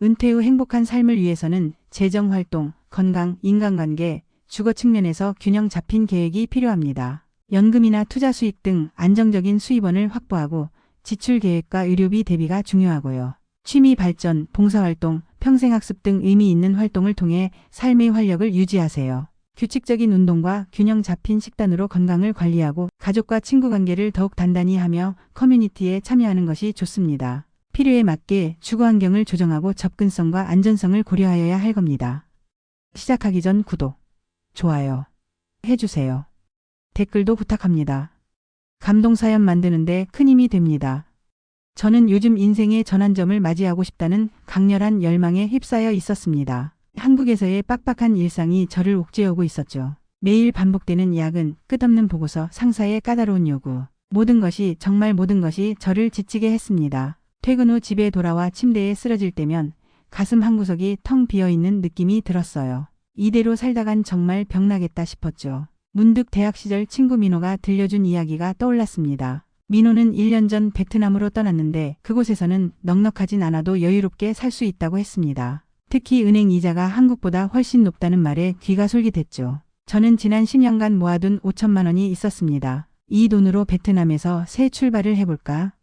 은퇴 후 행복한 삶을 위해서는 재정활동, 건강, 인간관계, 주거 측면에서 균형 잡힌 계획이 필요합니다. 연금이나 투자 수익 등 안정적인 수입원을 확보하고 지출 계획과 의료비 대비가 중요하고요. 취미 발전, 봉사활동, 평생학습 등 의미 있는 활동을 통해 삶의 활력을 유지하세요. 규칙적인 운동과 균형 잡힌 식단으로 건강을 관리하고 가족과 친구 관계를 더욱 단단히 하며 커뮤니티에 참여하는 것이 좋습니다. 필요에 맞게 주거 환경을 조정하고 접근성과 안전성을 고려하여야 할 겁니다. 시작하기 전 구독, 좋아요 해주세요. 댓글도 부탁합니다. 감동사연 만드는데 큰 힘이 됩니다. 저는 요즘 인생의 전환점을 맞이하고 싶다는 강렬한 열망에 휩싸여 있었습니다. 한국에서의 빡빡한 일상이 저를 옥죄어오고 있었죠. 매일 반복되는 야근, 끝없는 보고서, 상사의 까다로운 요구. 모든 것이, 정말 모든 것이 저를 지치게 했습니다. 퇴근 후 집에 돌아와 침대에 쓰러질 때면 가슴 한구석이 텅 비어있는 느낌이 들었어요. 이대로 살다간 정말 병나겠다 싶었죠. 문득 대학 시절 친구 민호가 들려준 이야기가 떠올랐습니다. 민호는 1년 전 베트남으로 떠났는데 그곳에서는 넉넉하진 않아도 여유롭게 살 수 있다고 했습니다. 특히 은행 이자가 한국보다 훨씬 높다는 말에 귀가 솔깃했죠. 저는 지난 10년간 모아둔 5천만 원이 있었습니다. 이 돈으로 베트남에서 새 출발을 해볼까?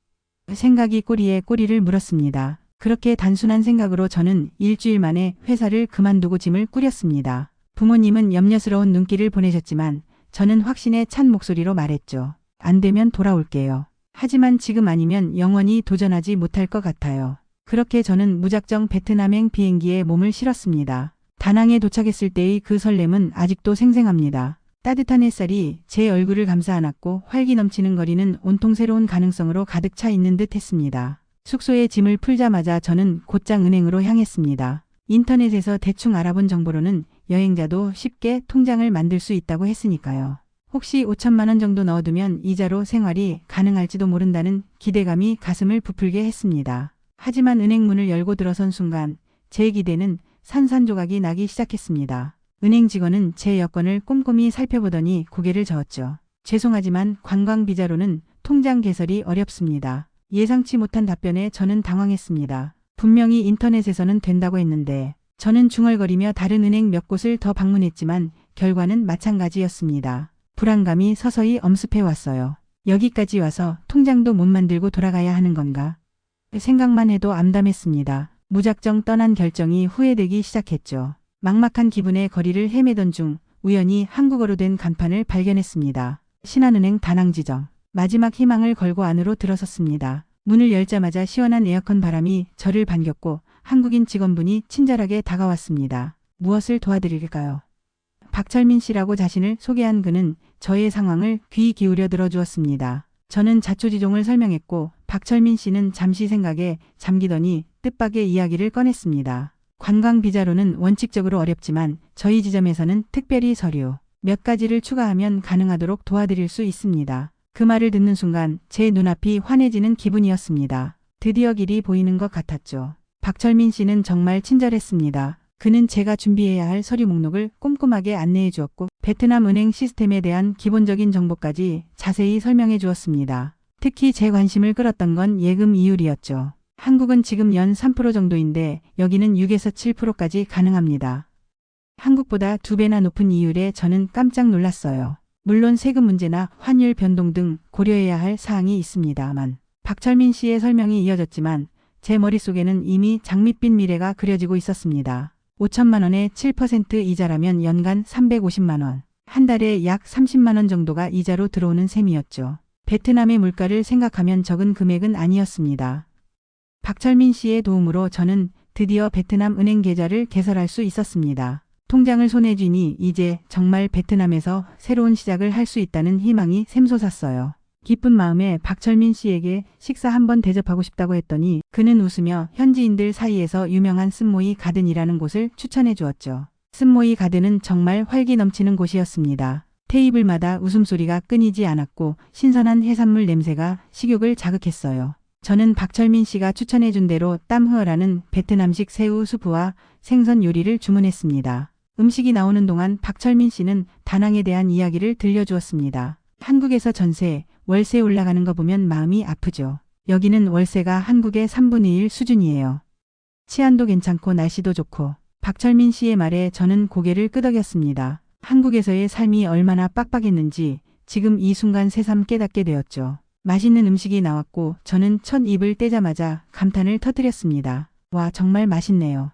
생각이 꼬리에 꼬리를 물었습니다. 그렇게 단순한 생각으로 저는 일주일 만에 회사를 그만두고 짐을 꾸렸습니다. 부모님은 염려스러운 눈길을 보내셨지만 저는 확신에 찬 목소리로 말했죠. 안 되면 돌아올게요. 하지만 지금 아니면 영원히 도전하지 못할 것 같아요. 그렇게 저는 무작정 베트남행 비행기에 몸을 실었습니다. 다낭에 도착했을 때의 그 설렘은 아직도 생생합니다. 따뜻한 햇살이 제 얼굴을 감싸 안았고 활기 넘치는 거리는 온통 새로운 가능성으로 가득 차 있는 듯 했습니다. 숙소에 짐을 풀자마자 저는 곧장 은행으로 향했습니다. 인터넷에서 대충 알아본 정보로는 여행자도 쉽게 통장을 만들 수 있다고 했으니까요. 혹시 5천만 원 정도 넣어두면 이자로 생활이 가능할지도 모른다는 기대감이 가슴을 부풀게 했습니다. 하지만 은행 문을 열고 들어선 순간 제 기대는 산산조각이 나기 시작했습니다. 은행 직원은 제 여권을 꼼꼼히 살펴보더니 고개를 저었죠. 죄송하지만 관광비자로는 통장 개설이 어렵습니다. 예상치 못한 답변에 저는 당황했습니다. 분명히 인터넷에서는 된다고 했는데 저는 중얼거리며 다른 은행 몇 곳을 더 방문했지만 결과는 마찬가지였습니다. 불안감이 서서히 엄습해왔어요. 여기까지 와서 통장도 못 만들고 돌아가야 하는 건가? 생각만 해도 암담했습니다. 무작정 떠난 결정이 후회되기 시작했죠. 막막한 기분에 거리를 헤매던 중 우연히 한국어로 된 간판을 발견했습니다. 신한은행 다낭지점. 마지막 희망을 걸고 안으로 들어섰습니다. 문을 열자마자 시원한 에어컨 바람이 저를 반겼고 한국인 직원분이 친절하게 다가왔습니다. 무엇을 도와드릴까요? 박철민 씨라고 자신을 소개한 그는 저의 상황을 귀 기울여 들어주었습니다. 저는 자초지종을 설명했고 박철민 씨는 잠시 생각에 잠기더니 뜻밖의 이야기를 꺼냈습니다. 관광비자로는 원칙적으로 어렵지만 저희 지점에서는 특별히 서류 몇 가지를 추가하면 가능하도록 도와드릴 수 있습니다. 그 말을 듣는 순간 제 눈앞이 환해지는 기분이었습니다. 드디어 길이 보이는 것 같았죠. 박철민 씨는 정말 친절했습니다. 그는 제가 준비해야 할 서류 목록을 꼼꼼하게 안내해 주었고 베트남 은행 시스템에 대한 기본적인 정보까지 자세히 설명해 주었습니다. 특히 제 관심을 끌었던 건 예금 이율이었죠. 한국은 지금 연 3% 정도인데 여기는 6에서 7%까지 가능합니다. 한국보다 2배나 높은 이율에 저는 깜짝 놀랐어요. 물론 세금 문제나 환율 변동 등 고려해야 할 사항이 있습니다만 박철민 씨의 설명이 이어졌지만 제 머릿속에는 이미 장밋빛 미래가 그려지고 있었습니다. 5천만 원에 7% 이자라면 연간 350만 원, 한 달에 약 30만 원 정도가 이자로 들어오는 셈이었죠. 베트남의 물가를 생각하면 적은 금액은 아니었습니다. 박철민 씨의 도움으로 저는 드디어 베트남 은행 계좌를 개설할 수 있었습니다. 통장을 손에 쥐니 이제 정말 베트남에서 새로운 시작을 할 수 있다는 희망이 샘솟았어요. 기쁜 마음에 박철민 씨에게 식사 한번 대접하고 싶다고 했더니 그는 웃으며 현지인들 사이에서 유명한 쓴모이 가든이라는 곳을 추천해 주었죠. 쓴모이 가든은 정말 활기 넘치는 곳이었습니다. 테이블마다 웃음소리가 끊이지 않았고 신선한 해산물 냄새가 식욕을 자극했어요. 저는 박철민 씨가 추천해 준 대로 땀흐어라는 베트남식 새우 수프와 생선 요리를 주문했습니다. 음식이 나오는 동안 박철민 씨는 다낭에 대한 이야기를 들려주었습니다. 한국에서 전세, 월세 올라가는 거 보면 마음이 아프죠. 여기는 월세가 한국의 3분의 1 수준이에요. 치안도 괜찮고 날씨도 좋고. 박철민 씨의 말에 저는 고개를 끄덕였습니다. 한국에서의 삶이 얼마나 빡빡했는지 지금 이 순간 새삼 깨닫게 되었죠. 맛있는 음식이 나왔고 저는 첫 입을 떼자마자 감탄을 터뜨렸습니다. 와, 정말 맛있네요.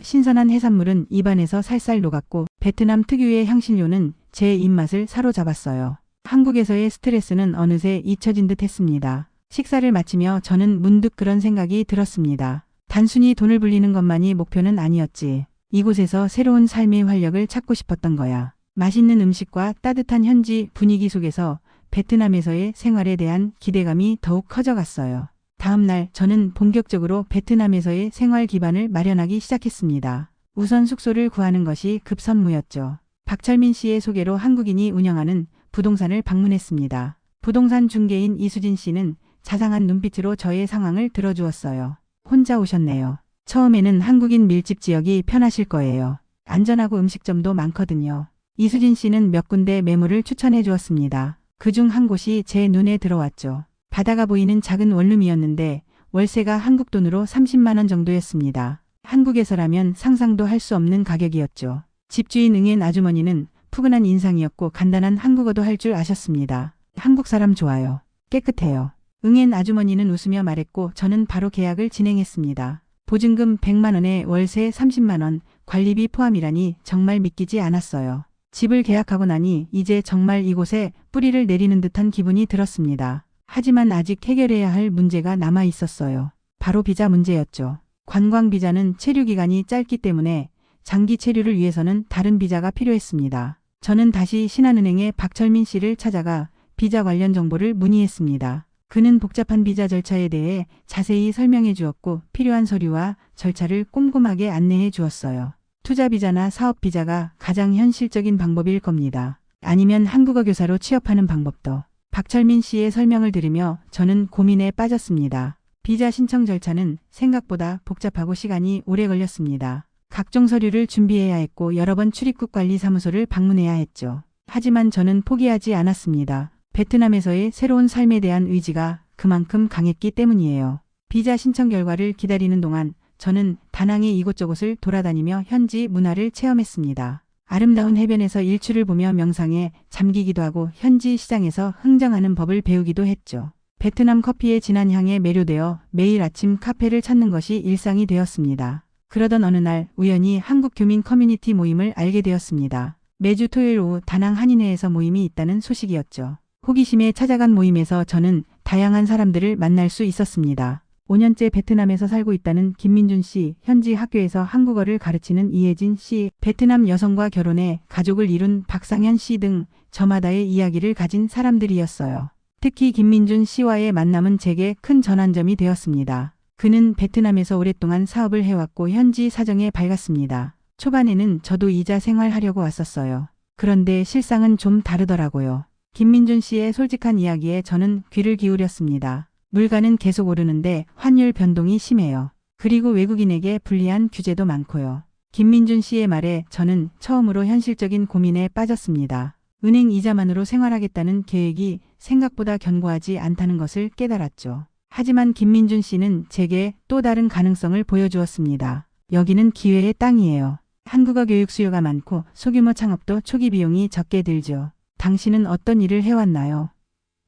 신선한 해산물은 입안에서 살살 녹았고 베트남 특유의 향신료는 제 입맛을 사로잡았어요. 한국에서의 스트레스는 어느새 잊혀진 듯 했습니다. 식사를 마치며 저는 문득 그런 생각이 들었습니다. 단순히 돈을 불리는 것만이 목표는 아니었지. 이곳에서 새로운 삶의 활력을 찾고 싶었던 거야. 맛있는 음식과 따뜻한 현지 분위기 속에서 베트남에서의 생활에 대한 기대감이 더욱 커져갔어요. 다음 날 저는 본격적으로 베트남에서의 생활 기반을 마련하기 시작했습니다. 우선 숙소를 구하는 것이 급선무였죠. 박철민 씨의 소개로 한국인이 운영하는 부동산을 방문했습니다. 부동산 중개인 이수진 씨는 자상한 눈빛으로 저의 상황을 들어주었어요. 혼자 오셨네요. 처음에는 한국인 밀집 지역이 편하실 거예요. 안전하고 음식점도 많거든요. 이수진 씨는 몇 군데 매물을 추천해 주었습니다. 그중 한 곳이 제 눈에 들어왔죠. 바다가 보이는 작은 원룸이었는데 월세가 한국 돈으로 30만 원 정도였습니다. 한국에서라면 상상도 할 수 없는 가격이었죠. 집주인 응엔 아주머니는 푸근한 인상이었고 간단한 한국어도 할 줄 아셨습니다. 한국 사람 좋아요. 깨끗해요. 응엔 아주머니는 웃으며 말했고 저는 바로 계약을 진행했습니다. 보증금 100만 원에 월세 30만 원, 관리비 포함이라니 정말 믿기지 않았어요. 집을 계약하고 나니 이제 정말 이곳에 뿌리를 내리는 듯한 기분이 들었습니다. 하지만 아직 해결해야 할 문제가 남아 있었어요. 바로 비자 문제였죠. 관광 비자는 체류 기간이 짧기 때문에 장기 체류를 위해서는 다른 비자가 필요했습니다. 저는 다시 신한은행의 박철민 씨를 찾아가 비자 관련 정보를 문의했습니다. 그는 복잡한 비자 절차에 대해 자세히 설명해 주었고 필요한 서류와 절차를 꼼꼼하게 안내해 주었어요. 투자 비자나 사업 비자가 가장 현실적인 방법일 겁니다. 아니면 한국어 교사로 취업하는 방법도. 박철민 씨의 설명을 들으며 저는 고민에 빠졌습니다. 비자 신청 절차는 생각보다 복잡하고 시간이 오래 걸렸습니다. 각종 서류를 준비해야 했고 여러 번 출입국 관리 사무소를 방문해야 했죠. 하지만 저는 포기하지 않았습니다. 베트남에서의 새로운 삶에 대한 의지가 그만큼 강했기 때문이에요. 비자 신청 결과를 기다리는 동안 저는 다낭의 이곳저곳을 돌아다니며 현지 문화를 체험했습니다. 아름다운 해변에서 일출을 보며 명상에 잠기기도 하고 현지 시장에서 흥정하는 법을 배우기도 했죠. 베트남 커피의 진한 향에 매료되어 매일 아침 카페를 찾는 것이 일상이 되었습니다. 그러던 어느 날 우연히 한국 교민 커뮤니티 모임을 알게 되었습니다. 매주 토요일 오후 다낭 한인회에서 모임이 있다는 소식이었죠. 호기심에 찾아간 모임에서 저는 다양한 사람들을 만날 수 있었습니다. 5년째 베트남에서 살고 있다는 김민준 씨, 현지 학교에서 한국어를 가르치는 이혜진 씨, 베트남 여성과 결혼해 가족을 이룬 박상현 씨 등 저마다의 이야기를 가진 사람들이었어요. 특히 김민준 씨와의 만남은 제게 큰 전환점이 되었습니다. 그는 베트남에서 오랫동안 사업을 해왔고 현지 사정에 밝았습니다. 초반에는 저도 이자 생활하려고 왔었어요. 그런데 실상은 좀 다르더라고요. 김민준 씨의 솔직한 이야기에 저는 귀를 기울였습니다. 물가는 계속 오르는데 환율 변동이 심해요. 그리고 외국인에게 불리한 규제도 많고요. 김민준 씨의 말에 저는 처음으로 현실적인 고민에 빠졌습니다. 은행 이자만으로 생활하겠다는 계획이 생각보다 견고하지 않다는 것을 깨달았죠. 하지만 김민준 씨는 제게 또 다른 가능성을 보여주었습니다. 여기는 기회의 땅이에요. 한국어 교육 수요가 많고 소규모 창업도 초기 비용이 적게 들죠. 당신은 어떤 일을 해왔나요?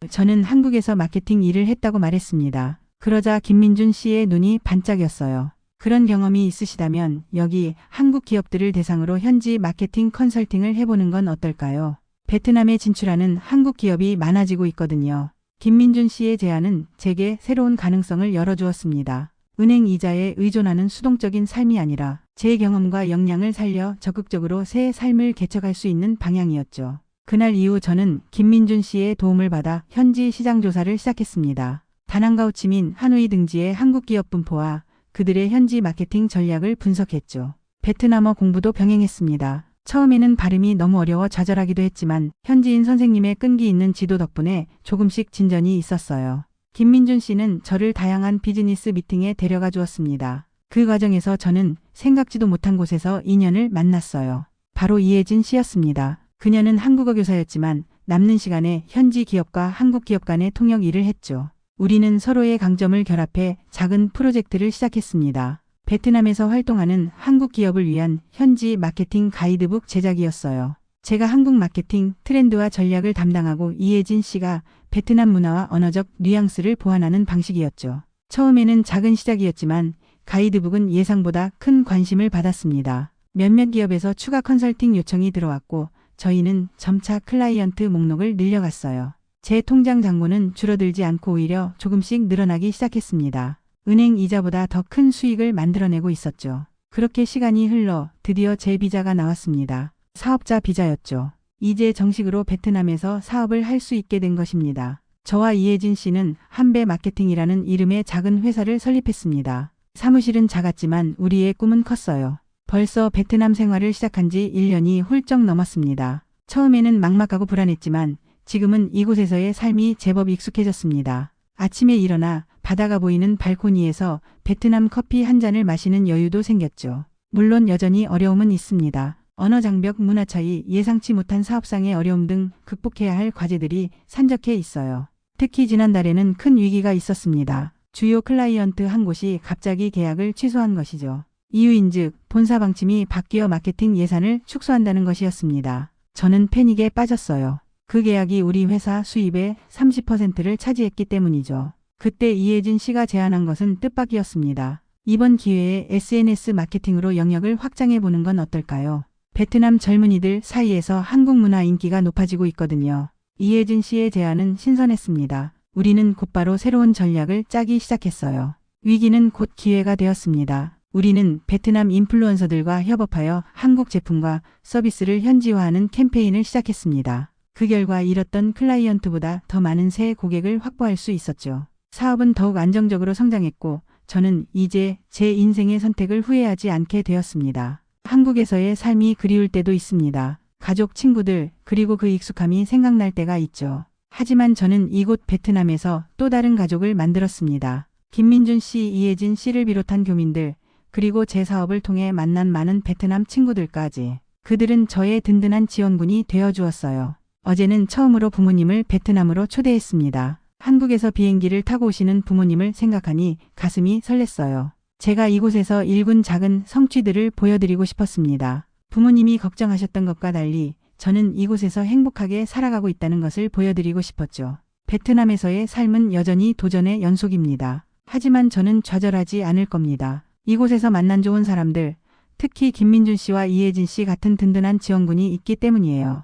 저는 한국에서 마케팅 일을 했다고 말했습니다. 그러자 김민준 씨의 눈이 반짝였어요. 그런 경험이 있으시다면 여기 한국 기업들을 대상으로 현지 마케팅 컨설팅을 해보는 건 어떨까요? 베트남에 진출하는 한국 기업이 많아지고 있거든요. 김민준 씨의 제안은 제게 새로운 가능성을 열어주었습니다. 은행 이자에 의존하는 수동적인 삶이 아니라 제 경험과 역량을 살려 적극적으로 새 삶을 개척할 수 있는 방향이었죠. 그날 이후 저는 김민준 씨의 도움을 받아 현지 시장 조사를 시작했습니다. 다낭과 호치민, 하노이 등지의 한국 기업 분포와 그들의 현지 마케팅 전략을 분석했죠. 베트남어 공부도 병행했습니다. 처음에는 발음이 너무 어려워 좌절하기도 했지만 현지인 선생님의 끈기 있는 지도 덕분에 조금씩 진전이 있었어요. 김민준 씨는 저를 다양한 비즈니스 미팅에 데려가 주었습니다. 그 과정에서 저는 생각지도 못한 곳에서 인연을 만났어요. 바로 이혜진 씨였습니다. 그녀는 한국어 교사였지만 남는 시간에 현지 기업과 한국 기업 간의 통역 일을 했죠. 우리는 서로의 강점을 결합해 작은 프로젝트를 시작했습니다. 베트남에서 활동하는 한국 기업을 위한 현지 마케팅 가이드북 제작이었어요. 제가 한국 마케팅 트렌드와 전략을 담당하고 이혜진 씨가 베트남 문화와 언어적 뉘앙스를 보완하는 방식이었죠. 처음에는 작은 시작이었지만 가이드북은 예상보다 큰 관심을 받았습니다. 몇몇 기업에서 추가 컨설팅 요청이 들어왔고 저희는 점차 클라이언트 목록을 늘려갔어요. 제 통장 잔고는 줄어들지 않고 오히려 조금씩 늘어나기 시작했습니다. 은행 이자보다 더 큰 수익을 만들어내고 있었죠. 그렇게 시간이 흘러 드디어 제 비자가 나왔습니다. 사업자 비자였죠. 이제 정식으로 베트남에서 사업을 할 수 있게 된 것입니다. 저와 이혜진 씨는 한배 마케팅이라는 이름의 작은 회사를 설립했습니다. 사무실은 작았지만 우리의 꿈은 컸어요. 벌써 베트남 생활을 시작한 지 1년이 훌쩍 넘었습니다. 처음에는 막막하고 불안했지만 지금은 이곳에서의 삶이 제법 익숙해졌습니다. 아침에 일어나 바다가 보이는 발코니에서 베트남 커피 한 잔을 마시는 여유도 생겼죠. 물론 여전히 어려움은 있습니다. 언어 장벽, 문화 차이, 예상치 못한 사업상의 어려움 등 극복해야 할 과제들이 산적해 있어요. 특히 지난달에는 큰 위기가 있었습니다. 주요 클라이언트 한 곳이 갑자기 계약을 취소한 것이죠. 이유인즉 본사 방침이 바뀌어 마케팅 예산을 축소한다는 것이었습니다. 저는 패닉에 빠졌어요. 그 계약이 우리 회사 수입의 30%를 차지했기 때문이죠. 그때 이혜진 씨가 제안한 것은 뜻밖이었습니다. 이번 기회에 SNS 마케팅으로 영역을 확장해 보는 건 어떨까요? 베트남 젊은이들 사이에서 한국 문화 인기가 높아지고 있거든요. 이혜진 씨의 제안은 신선했습니다. 우리는 곧바로 새로운 전략을 짜기 시작했어요. 위기는 곧 기회가 되었습니다. 우리는 베트남 인플루언서들과 협업하여 한국 제품과 서비스를 현지화하는 캠페인을 시작했습니다. 그 결과 잃었던 클라이언트보다 더 많은 새 고객을 확보할 수 있었죠. 사업은 더욱 안정적으로 성장했고 저는 이제 제 인생의 선택을 후회하지 않게 되었습니다. 한국에서의 삶이 그리울 때도 있습니다. 가족, 친구들, 그리고 그 익숙함이 생각날 때가 있죠. 하지만 저는 이곳 베트남에서 또 다른 가족을 만들었습니다. 김민준 씨, 이혜진 씨를 비롯한 교민들, 그리고 제 사업을 통해 만난 많은 베트남 친구들까지. 그들은 저의 든든한 지원군이 되어 주었어요. 어제는 처음으로 부모님을 베트남으로 초대했습니다. 한국에서 비행기를 타고 오시는 부모님을 생각하니 가슴이 설렜어요. 제가 이곳에서 일군 작은 성취들을 보여드리고 싶었습니다. 부모님이 걱정하셨던 것과 달리 저는 이곳에서 행복하게 살아가고 있다는 것을 보여드리고 싶었죠. 베트남에서의 삶은 여전히 도전의 연속입니다. 하지만 저는 좌절하지 않을 겁니다. 이곳에서 만난 좋은 사람들, 특히 김민준 씨와 이혜진 씨 같은 든든한 지원군이 있기 때문이에요.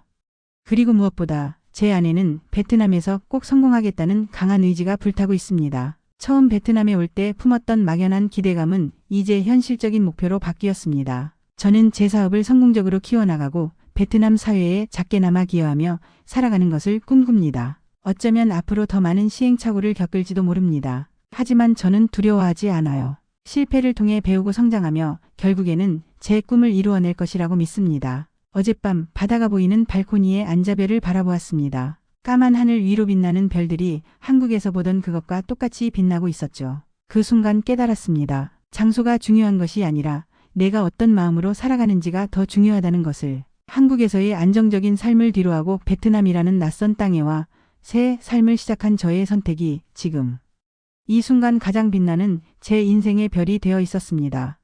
그리고 무엇보다 제 안에는 베트남에서 꼭 성공하겠다는 강한 의지가 불타고 있습니다. 처음 베트남에 올 때 품었던 막연한 기대감은 이제 현실적인 목표로 바뀌었습니다. 저는 제 사업을 성공적으로 키워나가고 베트남 사회에 작게나마 기여하며 살아가는 것을 꿈꿉니다. 어쩌면 앞으로 더 많은 시행착오를 겪을지도 모릅니다. 하지만 저는 두려워하지 않아요. 실패를 통해 배우고 성장하며 결국에는 제 꿈을 이루어낼 것이라고 믿습니다. 어젯밤 바다가 보이는 발코니에 앉아 별을 바라보았습니다. 까만 하늘 위로 빛나는 별들이 한국에서 보던 그것과 똑같이 빛나고 있었죠. 그 순간 깨달았습니다. 장소가 중요한 것이 아니라 내가 어떤 마음으로 살아가는지가 더 중요하다는 것을. 한국에서의 안정적인 삶을 뒤로하고 베트남이라는 낯선 땅에 와 새 삶을 시작한 저의 선택이 지금 이 순간 가장 빛나는 제 인생의 별이 되어 있었습니다.